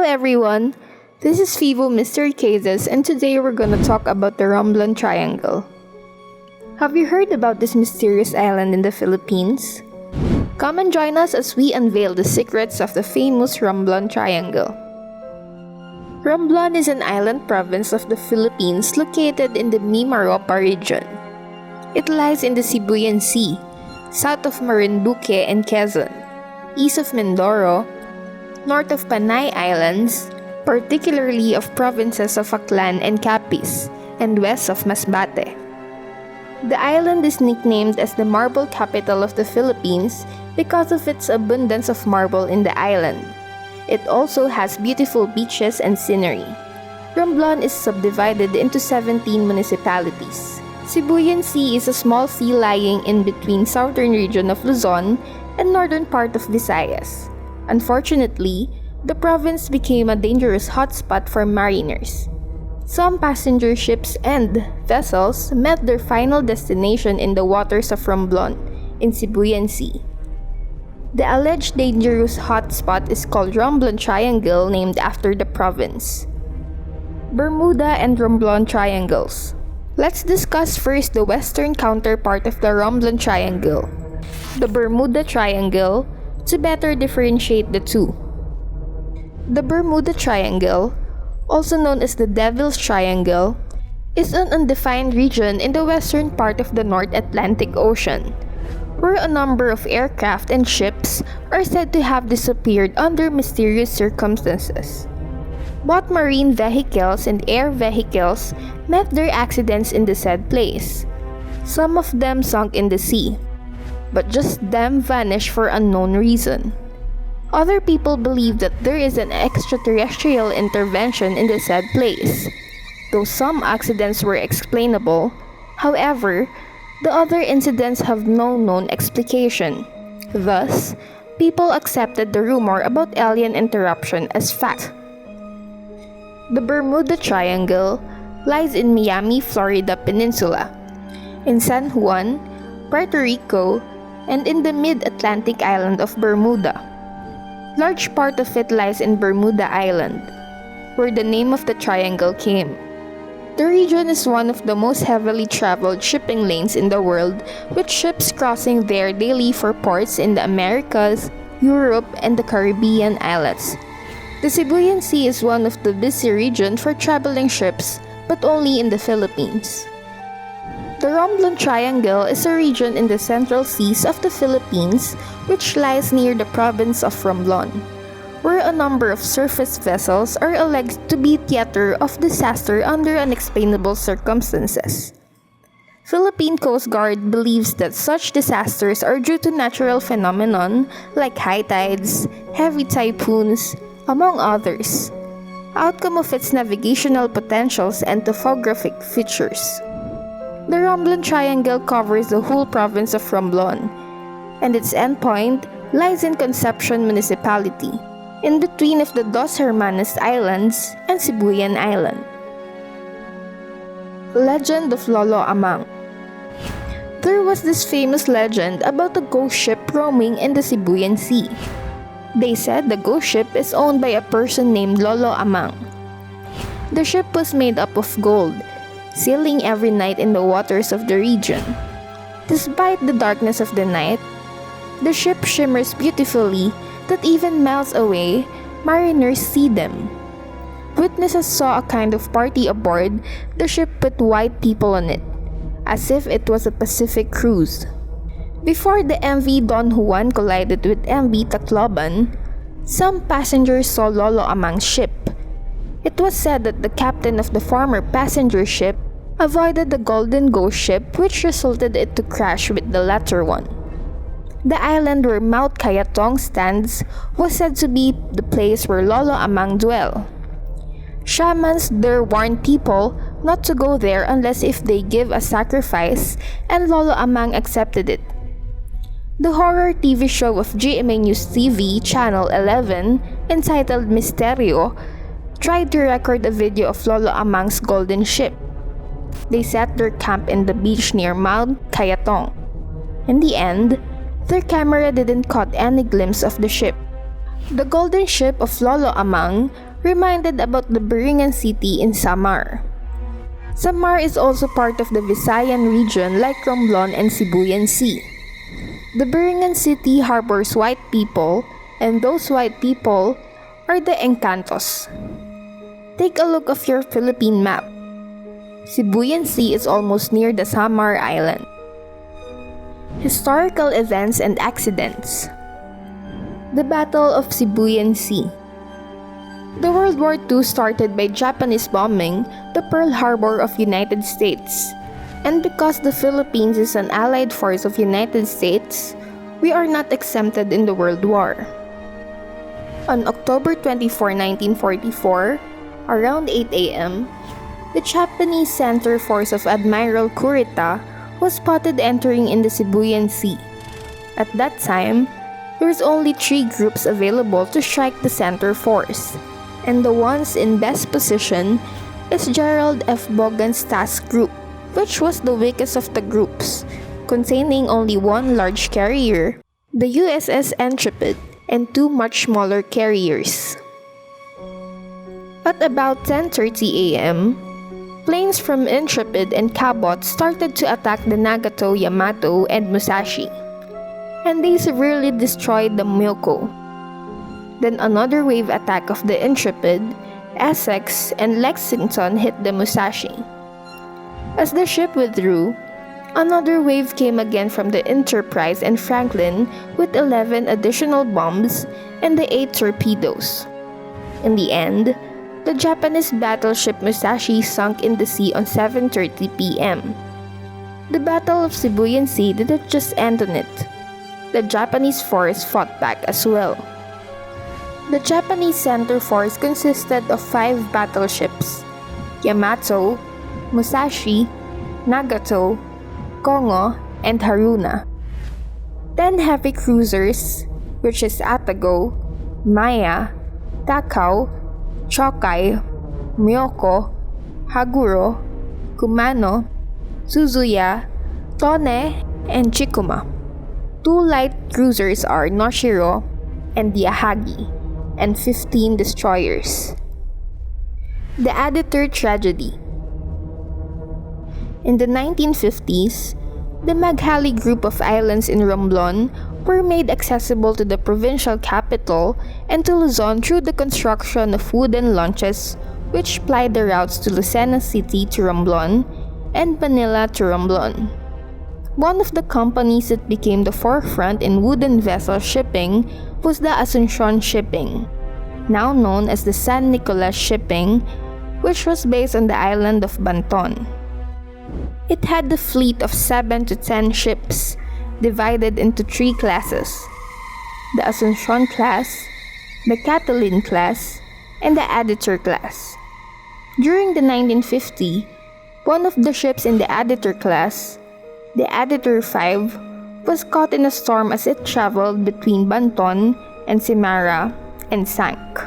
everyone, this is Fivo Mystery Cases, and today we're gonna talk about the Romblon Triangle. Have you heard about this mysterious island in the Philippines? Come and join us as we unveil the secrets of the famous Romblon Triangle. Romblon is an island province of the Philippines located in the Mimaropa region. It lies in the Sibuyan Sea, south of Marinduque and Quezon, east of Mindoro, north of Panay Islands, particularly of provinces of Aklan and Capiz, and west of Masbate. The island is nicknamed as the marble capital of the Philippines because of its abundance of marble in the island. It also has beautiful beaches and scenery. Romblon is subdivided into 17 municipalities. Sibuyan Sea is a small sea lying in between southern region of Luzon and northern part of Visayas. Unfortunately, the province became a dangerous hotspot for mariners. Some passenger ships and vessels met their final destination in the waters of Romblon in Sibuyan Sea. The alleged dangerous hotspot is called Romblon Triangle, named after the province. Bermuda and Romblon Triangles. Let's discuss first the western counterpart of the Romblon Triangle, the Bermuda Triangle, to better differentiate the two. The Bermuda Triangle, also known as the Devil's Triangle, is an undefined region in the western part of the North Atlantic Ocean, where a number of aircraft and ships are said to have disappeared under mysterious circumstances. Both marine vehicles and air vehicles met their accidents in the said place. Some of them sunk in the sea, but just them vanished for unknown reason. Other people believe that there is an extraterrestrial intervention in the said place. Though some accidents were explainable, however, the other incidents have no known explication. Thus, people accepted the rumor about alien interruption as fact. The Bermuda Triangle lies in Miami, Florida Peninsula, in San Juan, Puerto Rico, and in the mid-Atlantic island of Bermuda. Large part of it lies in Bermuda Island, where the name of the triangle came. The region is one of the most heavily traveled shipping lanes in the world, with ships crossing there daily for ports in the Americas, Europe, and the Caribbean islands. The Sibuyan Sea is one of the busy regions for traveling ships, but only in the Philippines. The Romblon Triangle is a region in the central seas of the Philippines, which lies near the province of Romblon, where a number of surface vessels are alleged to be theater of disaster under unexplainable circumstances. Philippine Coast Guard believes that such disasters are due to natural phenomenon like high tides, heavy typhoons, among others, outcome of its navigational potentials and topographic features. The Romblon Triangle covers the whole province of Romblon, and its endpoint lies in Concepcion Municipality, in between of the Dos Hermanas Islands and Sibuyan Island. Legend of Lolo Amang. There was this famous legend about a ghost ship roaming in the Sibuyan Sea. They said the ghost ship is owned by a person named Lolo Amang. The ship was made up of gold, sailing every night in the waters of the region. Despite the darkness of the night, the ship shimmers beautifully that even miles away, mariners see them. Witnesses saw a kind of party aboard the ship with white people on it, as if it was a Pacific cruise. Before the MV Don Juan collided with MV Tacloban, some passengers saw Lolo Amang's ship. It was said that the captain of the former passenger ship avoided the Golden Ghost ship, which resulted it to crash with the latter one. The island where Mount Kayatong stands was said to be the place where Lolo Amang dwell. Shamans there warned people not to go there unless if they give a sacrifice, and Lolo Amang accepted it. The horror TV show of GMA News TV Channel 11, entitled Misterio, tried to record a video of Lolo Amang's golden ship. They set their camp in the beach near Mount Kayatong. In the end, their camera didn't caught any glimpse of the ship. The golden ship of Lolo Amang reminded about the Beringen City in Samar. Samar is also part of the Visayan region like Romblon and Sibuyan Sea. The Beringen City harbors white people, and those white people are the Encantos. Take a look of your Philippine map. Sibuyan Sea is almost near the Samar Island. Historical events and accidents. The Battle of Sibuyan Sea. The World War II started by Japanese bombing the Pearl Harbor of United States. And because the Philippines is an allied force of United States, we are not exempted in the World War. On October 24, 1944, around 8 a.m., the Japanese center force of Admiral Kurita was spotted entering in the Sibuyan Sea. At that time, there was only 3 groups available to strike the center force, and the ones in best position is Gerald F. Bogan's task group, which was the weakest of the groups, containing only 1 large carrier, the USS Intrepid, and 2 much smaller carriers. At about 10:30 a.m., planes from Intrepid and Cabot started to attack the Nagato, Yamato, and Musashi, and they severely destroyed the Myoko. Then another wave attack of the Intrepid, Essex, and Lexington hit the Musashi. As the ship withdrew, another wave came again from the Enterprise and Franklin with 11 additional bombs and the 8 torpedoes. In the end, the Japanese battleship Musashi sunk in the sea on 7:30 p.m. The Battle of Sibuyan Sea didn't just end on it. The Japanese force fought back as well. The Japanese center force consisted of 5 battleships: Yamato, Musashi, Nagato, Kongo, and Haruna. 10 heavy cruisers, which is Atago, Maya, Takao, Chokai, Myoko, Haguro, Kumano, Suzuya, Tone, and Chikuma. 2 light cruisers are Noshiro and Yahagi, and 15 destroyers. The Editor Tragedy. In the 1950s, the Maghali group of islands in Romblon were made accessible to the provincial capital and to Luzon through the construction of wooden launches which plied the routes to Lucena City to Romblon and Manila to Romblon. One of the companies that became the forefront in wooden vessel shipping was the Asuncion Shipping, now known as the San Nicolas Shipping, which was based on the island of Banton. It had a fleet of 7 to 10 ships, divided into 3 classes: the Asuncion class, the Catalin class, and the Editor class. During the 1950, one of the ships in the Editor class, the Editor 5, was caught in a storm as it traveled between Banton and Simara and sank.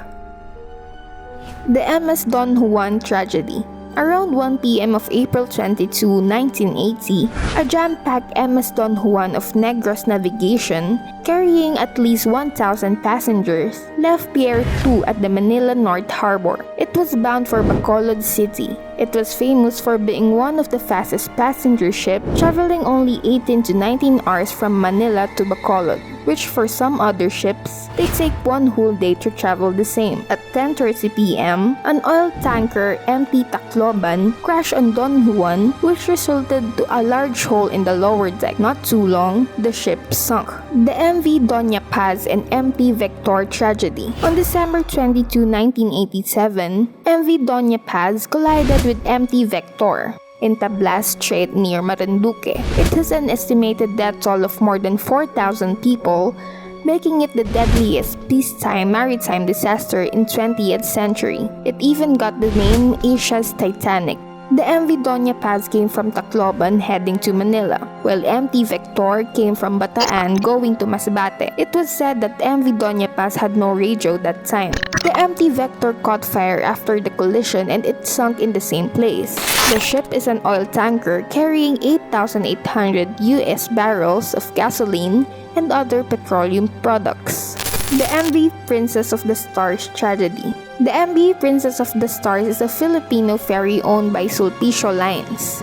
The MS Don Juan Tragedy. Around 1 p.m. of April 22, 1980, a jam-packed MS Don Juan of Negros Navigation, carrying at least 1,000 passengers, left Pier 2 at the Manila North Harbor. It was bound for Bacolod City. It was famous for being one of the fastest passenger ships, traveling only 18 to 19 hours from Manila to Bacolod, which for some other ships, they take 1 whole day to travel the same. At 10:30 p.m., an oil tanker MT Tacloban crashed on Don Juan, which resulted to a large hole in the lower deck. Not too long, the ship sunk. The MV Doña Paz and MT Vector Tragedy. On December 22, 1987, MV Doña Paz collided with MT Vector in Tablas Strait near Marinduque. It has an estimated death toll of more than 4,000 people, making it the deadliest peacetime maritime disaster in 20th century. It even got the name Asia's Titanic. The MV Doña Paz came from Tacloban heading to Manila, while MT Vector came from Bataan going to Masbate. It was said that MV Doña Paz had no radio that time. The MT Vector caught fire after the collision and it sunk in the same place. The ship is an oil tanker carrying 8,800 US barrels of gasoline and other petroleum products. The MV Princess of the Stars Tragedy. The MV Princess of the Stars is a Filipino ferry owned by Sulpicio Lines.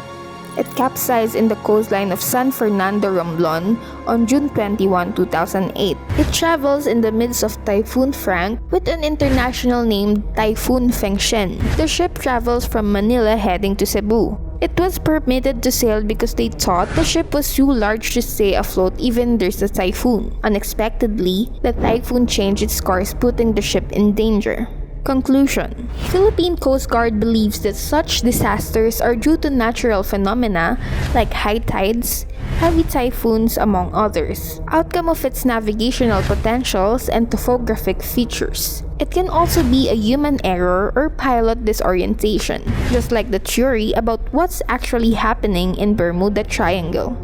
It capsized in the coastline of San Fernando, Romblon on June 21, 2008. It travels in the midst of Typhoon Frank with an international named Typhoon Fengshen. The ship travels from Manila heading to Cebu. It was permitted to sail because they thought the ship was too large to stay afloat even there's a typhoon. Unexpectedly, the typhoon changed its course, putting the ship in danger. Conclusion: Philippine Coast Guard believes that such disasters are due to natural phenomena like high tides, heavy typhoons, among others, outcome of its navigational potentials and topographic features. It can also be a human error or pilot disorientation, just like the theory about what's actually happening in Bermuda Triangle.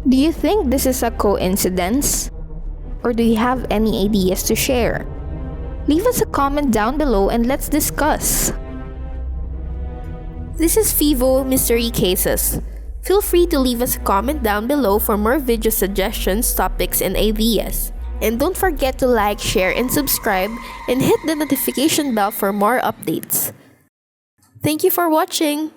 Do you think this is a coincidence? Or do you have any ideas to share? Leave us a comment down below and let's discuss. This is Fivo Mystery Cases. Feel free to leave us a comment down below for more video suggestions, topics, and ideas. And don't forget to like, share, and subscribe, and hit the notification bell for more updates. Thank you for watching!